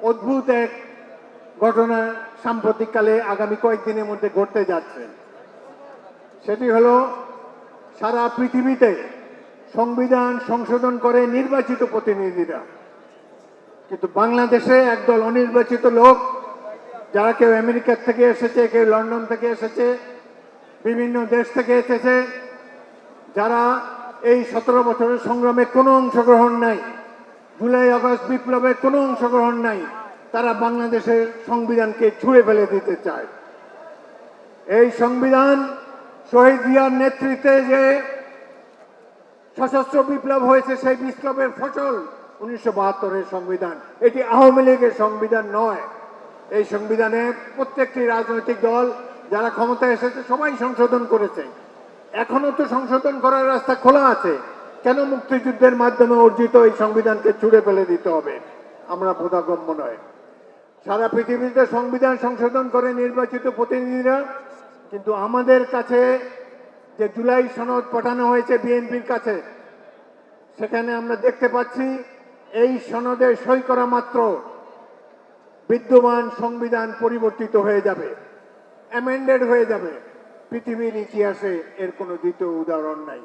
অদ্ভুত এক ঘটনা সাম্প্রতিককালে আগামী কয়েকদিনের মধ্যে ঘটতে যাচ্ছে। সেটি হলো সারা পৃথিবীতে সংবিধান সংশোধন করে নির্বাচিত প্রতিনিধিরা, কিন্তু বাংলাদেশে একদল অনির্বাচিত লোক, যারা কেউ আমেরিকা থেকে এসেছে, কেউ লন্ডন থেকে এসেছে, বিভিন্ন দেশ থেকে এসেছে, যারা এই 17 বছরের সংগ্রামে কোনো অংশগ্রহণ নাই, জুলাই আগস্ট বিপ্লবে কোনো অংশগ্রহণ নাই, তারা বাংলাদেশের সংবিধানকে ছুঁড়ে ফেলে দিতে চায়। এই সংবিধান শহীদ জিয়ার নেতৃত্বে যে সশস্ত্র বিপ্লব হয়েছে, সেই বিপ্লবের ফসল 1972-এর সংবিধান। এটি আওয়ামী লীগের সংবিধান নয়। এই সংবিধানে প্রত্যেকটি রাজনৈতিক দল যারা ক্ষমতায় এসেছে সবাই সংশোধন করেছে। এখনো তো সংশোধন করার রাস্তা খোলা আছে। কেন মুক্তিযুদ্ধের মাধ্যমে অর্জিত এই সংবিধানকে ছুঁড়ে ফেলে দিতে হবে? আমরা বোধগম্য নয়। সারা পৃথিবীতে সংবিধান সংশোধন করে নির্বাচিত প্রতিনিধিরা, কিন্তু আমাদের কাছে যে জুলাই সনদ পাঠানো হয়েছে বিএনপির কাছে, সেখানে আমরা দেখতে পাচ্ছি এই সনদে সই করা মাত্র বিদ্যমান সংবিধান পরিবর্তিত হয়ে যাবে, অ্যামেন্ডেড হয়ে যাবে। পৃথিবীর ইতিহাসে এর কোনো দ্বিতীয় উদাহরণ নাই।